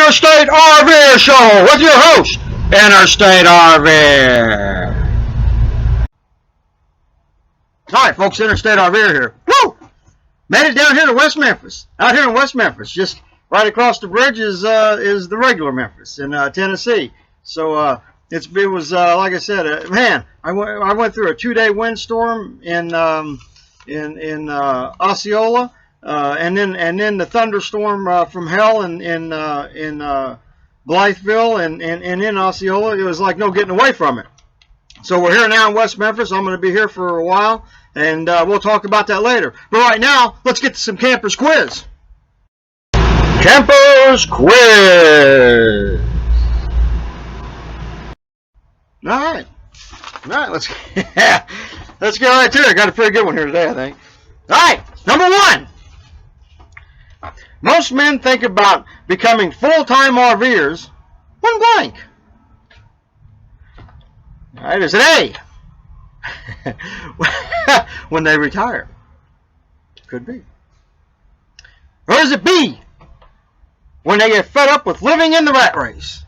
Interstate RVer Show with your host, Interstate RVer. Alright folks, Interstate RVer here. Woo! Made it down here to West Memphis. Out here in West Memphis. Just right across the bridge is the regular Memphis in Tennessee. So it was like I said, man, I went through a 2-day windstorm in Osceola. And then the thunderstorm from hell in Blytheville and in Osceola. It was like no getting away from it. So we're here now in West Memphis. I'm going to be here for a while, and we'll talk about that later. But right now, let's get to some Kamper's Quiz. Kamper's Quiz. All right, let's let's get right to it. I got a pretty good one here today, I think. All right, number 1. Most men think about becoming full-time RVers when blank. All right, is it A? When they retire. Could be. Or is it B? When they get fed up with living in the rat race.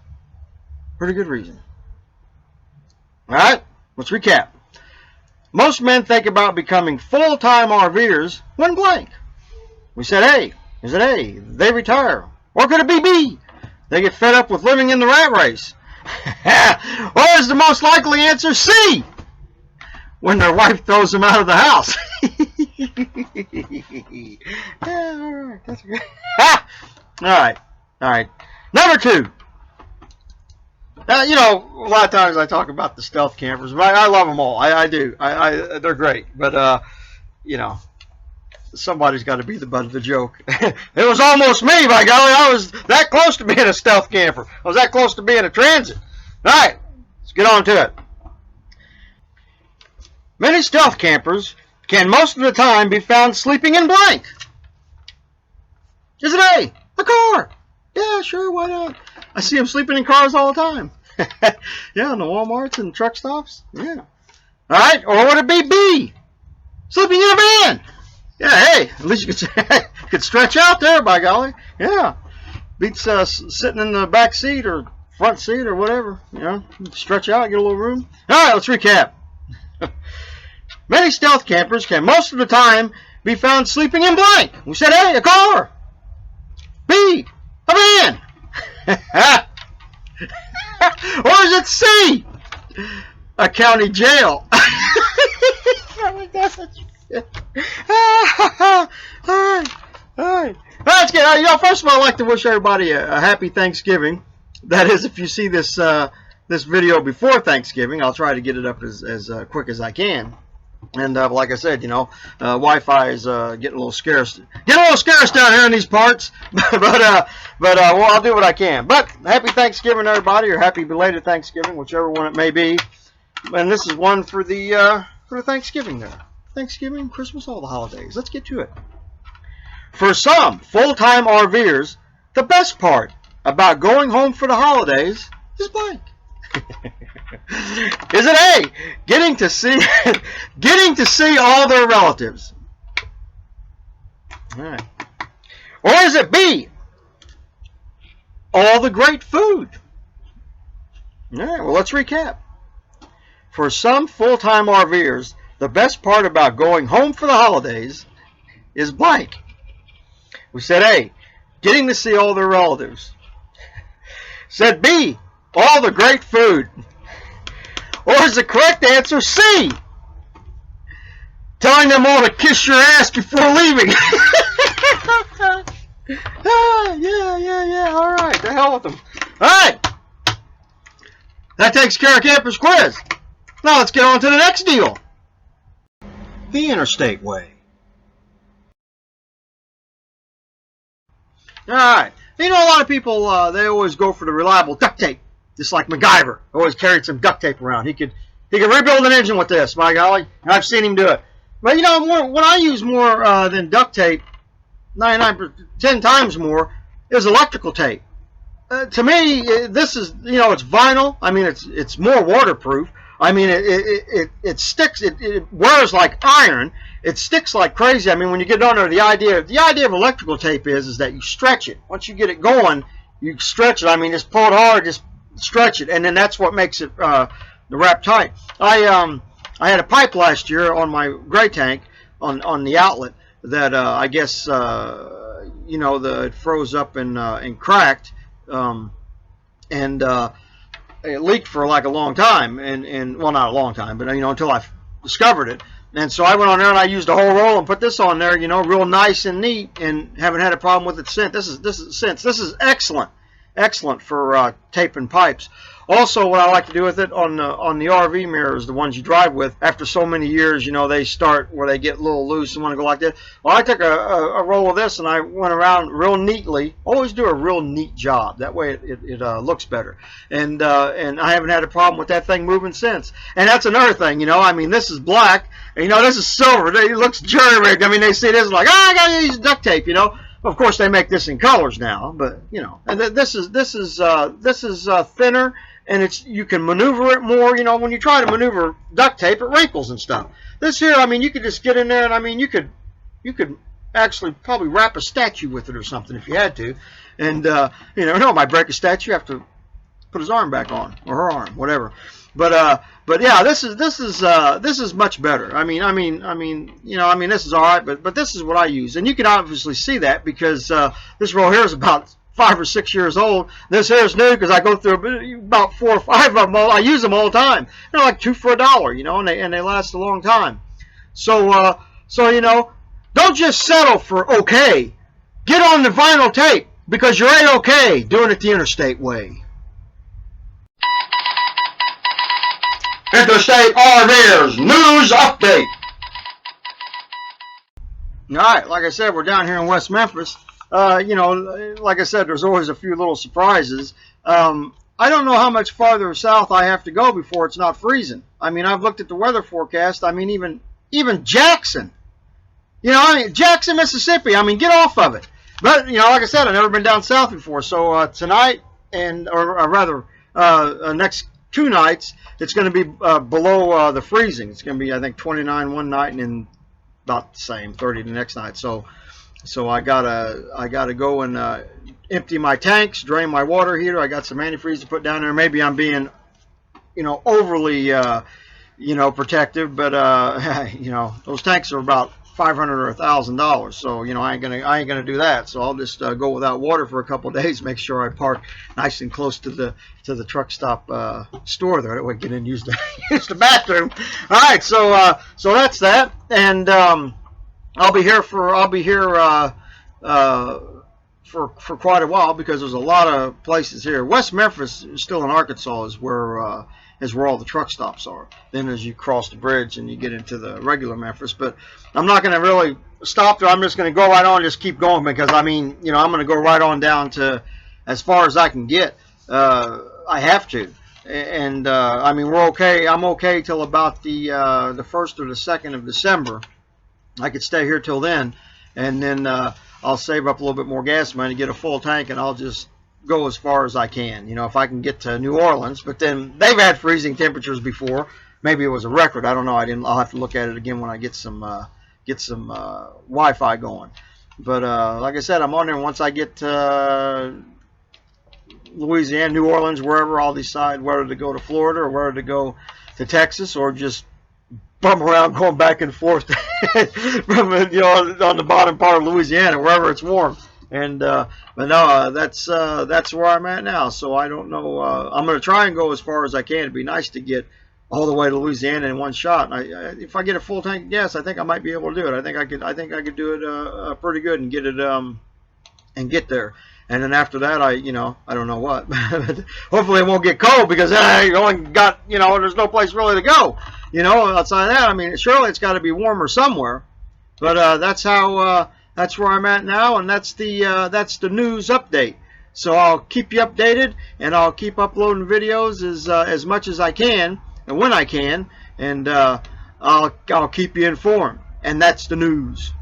Pretty good reason. All right, let's recap. Most men think about becoming full-time RVers when blank. We said A. Is it A? They retire. Or could it be B? They get fed up with living in the rat race. Or is the most likely answer C? When their wife throws them out of the house. Yeah, alright, that's good. Alright. Number 2. You know, a lot of times I talk about the stealth campers, but I love them all. I do. They're great. But, you know, somebody's got to be the butt of the joke. It was almost me, by golly. I was that close to being a stealth camper. I was that close to being a transit. All right, let's get on to it. Many stealth campers can most of the time be found sleeping in blank. Is it A? A car. Yeah, sure, why not? I see them sleeping in cars all the time. Yeah, in the Walmarts and truck stops. Yeah. All right, or would it be B? Sleeping in a van. Yeah, hey, at least you could stretch out there, by golly. Yeah. Beats sitting in the back seat or front seat or whatever. You know, stretch out, get a little room. All right, let's recap. Many stealth campers can most of the time be found sleeping in blank. We said A, a car. B, a van. Or is it C, a county jail? Alright. Let's get, you know, first of all, I'd like to wish everybody a happy Thanksgiving. That is, if you see this this video before Thanksgiving, I'll try to get it up as quick as I can. And like I said, you know, Wi-Fi is getting a little scarce. Getting a little scarce down here in these parts. but well, I'll do what I can. But happy Thanksgiving, everybody, or happy belated Thanksgiving, whichever one it may be. And this is one for the Thanksgiving there. Thanksgiving, Christmas, all the holidays. Let's get to it. For some full-time RVers, the best part about going home for the holidays is blank. Is it A? Getting to see all their relatives. All right. Or is it B? All the great food. All right. Well, let's recap. For some full-time RVers, the best part about going home for the holidays is blank. We said A, getting to see all their relatives. Said B, all the great food. Or is the correct answer C, telling them all to kiss your ass before leaving? Yeah, all right, the hell with them. All right, that takes care of Kamper's Quiz. Now let's get on to the next deal. The interstate way. Alright, you know, a lot of people, they always go for the reliable duct tape, just like MacGyver. Always carried some duct tape around. He could rebuild an engine with this, by golly, and I've seen him do it. But you know, what I use more than duct tape, 10 times more, is electrical tape. To me, this is, you know, it's vinyl. I mean, it's more waterproof. I mean, it sticks. It wears like iron. It sticks like crazy. I mean, when you get under the idea of electrical tape is that you stretch it. Once you get it going, you stretch it. I mean, just pull it hard, just stretch it, and then that's what makes it the wrap tight. I had a pipe last year on my gray tank on the outlet that I guess you know, it froze up and cracked, and it leaked for like a long time, and well, not a long time, but you know, until I discovered it. And so I went on there and I used a whole roll and put this on there, you know, real nice and neat, and haven't had a problem with it since. This is excellent for taping pipes. Also, what I like to do with it on the RV mirrors, the ones you drive with, after so many years, you know, they start where they get a little loose and want to go like that. Well, I took a roll of this and I went around real neatly. Always do a real neat job. That way it looks better. And I haven't had a problem with that thing moving since. And that's another thing, you know. I mean, this is black, and, you know, this is silver. It looks jury-rigged. I mean, they see this and like, I got to use duct tape, you know. Of course, they make this in colors now, but, you know, and this is thinner. And you can maneuver it more. You know, when you try to maneuver duct tape, it wrinkles and stuff. This here, I mean, you could just get in there, and I mean, you could actually probably wrap a statue with it or something if you had to. And you never know, might break a statue. You have to put his arm back on, or her arm, whatever. But yeah, this is much better. I mean, you know, I mean, this is all right, but this is what I use, and you can obviously see that because this roll here is about 5 or 6 years old. This here is new because I go through about 4 or 5 of them. I use them all the time. They're like 2 for $1, you know, and they last a long time. So you know, don't just settle for okay. Get on the vinyl tape because you're A-okay doing it the interstate way. Interstate RVer's news update. All right, like I said, we're down here in West Memphis. You know, like I said, there's always a few little surprises. I don't know how much farther south I have to go before it's not freezing. I mean, I've looked at the weather forecast. I mean, even Jackson, you know, Jackson, Mississippi. I mean, get off of it. But, you know, like I said, I've never been down south before. So tonight, or rather next 2 nights, it's going to be below the freezing. It's going to be, I think, 29 one night and then about the same, 30 the next night. So I gotta go and empty my tanks, drain my water heater. I got some antifreeze to put down there. Maybe I'm being, you know, overly, you know, protective, but you know, those tanks are about $500 or $1,000. So, you know, I ain't gonna do that. So I'll just go without water for a couple of days. Make sure I park nice and close to the truck stop store there. That way I get in and use the bathroom. All right, so that's that, and I'll be here for quite a while because there's a lot of places here. West Memphis, still in Arkansas, is where all the truck stops are. Then as you cross the bridge and you get into the regular Memphis, but I'm not going to really stop there. I'm just going to go right on and just keep going because, I mean, you know, I'm going to go right on down to as far as I can get. I have to. And I mean, we're okay. I'm okay till about the 1st or the 2nd of December. I could stay here till then, and then I'll save up a little bit more gas money, get a full tank, and I'll just go as far as I can. You know, if I can get to New Orleans, but then they've had freezing temperatures before. Maybe it was a record. I don't know. I'll have to look at it again when I get some Wi-Fi going. But like I said, I'm on there. Once I get to Louisiana, New Orleans, wherever, I'll decide whether to go to Florida or whether to go to Texas or just bum around going back and forth from, you know, on the bottom part of Louisiana, wherever it's warm. And but no, that's where I'm at now. So I don't know. I'm going to try and go as far as I can. It'd be nice to get all the way to Louisiana in one shot. If I get a full tank of gas, I think I might be able to do it. I think I could do it pretty good and get it and get there. And then after that, I don't know what. Hopefully it won't get cold because you only got, you know, there's no place really to go. You know, outside of that, I mean, surely it's got to be warmer somewhere. But that's where I'm at now, and that's the news update. So I'll keep you updated, and I'll keep uploading videos as much as I can and when I can, and I'll keep you informed. And that's the news.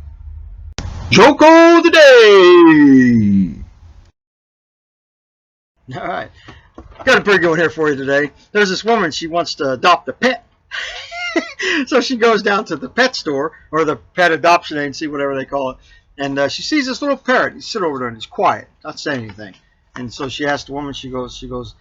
Joco the day. All right, got a pretty good one here for you today. There's this woman, she wants to adopt a pet. So she goes down to the pet store, or the pet adoption agency, whatever they call it, and she sees this little parrot. He's sitting over there and he's quiet, not saying anything. And so she asked the woman, she goes,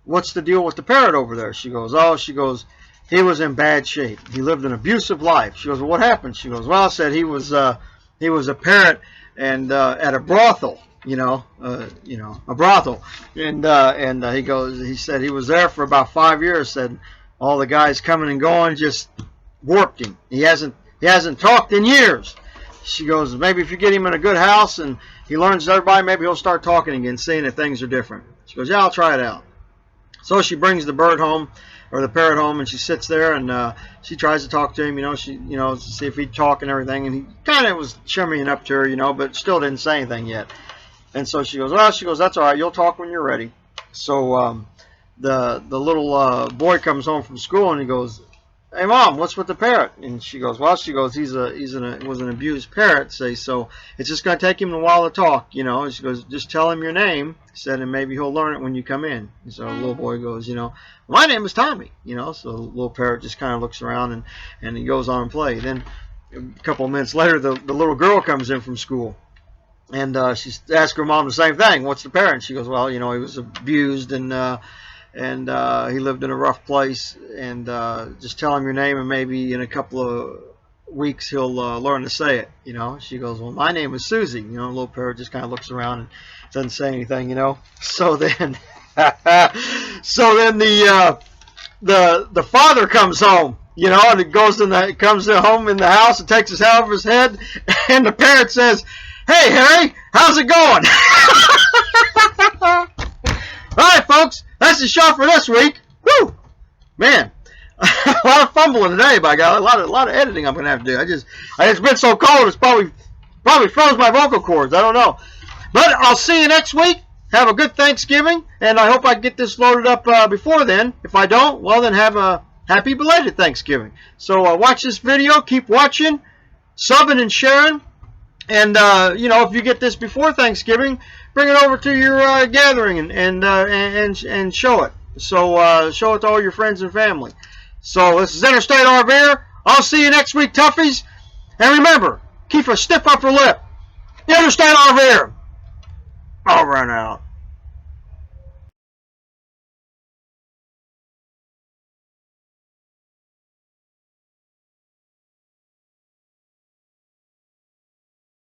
what's the deal with the parrot over there? She goes, oh, he was in bad shape. He lived an abusive life. She goes, well, what happened? She goes, well, I said he was a parrot and at a brothel, a brothel. And he said he was there for about 5 years. Said all the guys coming and going just warped him. He hasn't talked in years. She goes, maybe if you get him in a good house and he learns everybody, maybe he'll start talking again, seeing that things are different. She goes, yeah, I'll try it out. So she brings the bird home, or the parrot home, and she sits there and she tries to talk to him, to see if he'd talk and everything. And he kind of was shimmying up to her, but still didn't say anything yet. And so she goes, well, that's all right. You'll talk when you're ready. So the little boy comes home from school and he goes, hey, Mom, what's with the parrot? And she goes, well, he was an abused parrot, so it's just going to take him a while to talk, She goes, just tell him your name, said, and maybe he'll learn it when you come in. And so the little boy goes, my name is Tommy, So the little parrot just kind of looks around and he goes on and play. Then a couple of minutes later, the little girl comes in from school. And she asks her mom the same thing. What's the parrot? She goes, well, he was abused and he lived in a rough place, and just tell him your name and maybe in a couple of weeks he'll learn to say it, She goes, well, my name is Susie. The little parrot just kind of looks around and doesn't say anything, So then the father comes home, and it comes home in the house and takes his hat off his head, and the parrot says, hey, Harry, how's it going? All right, folks, that's the show for this week. Woo! Man, a lot of fumbling today, by God. A lot of editing I'm going to have to do. It's been so cold, it's probably froze my vocal cords. I don't know. But I'll see you next week. Have a good Thanksgiving, and I hope I get this loaded up before then. If I don't, well, then have a happy belated Thanksgiving. So watch this video. Keep watching, subbing, and sharing. And, if you get this before Thanksgiving, bring it over to your gathering and show it. So show it to all your friends and family. So this is Interstate RVer. I'll see you next week, toughies. And remember, keep a stiff upper lip. Interstate RVer. I'll run out.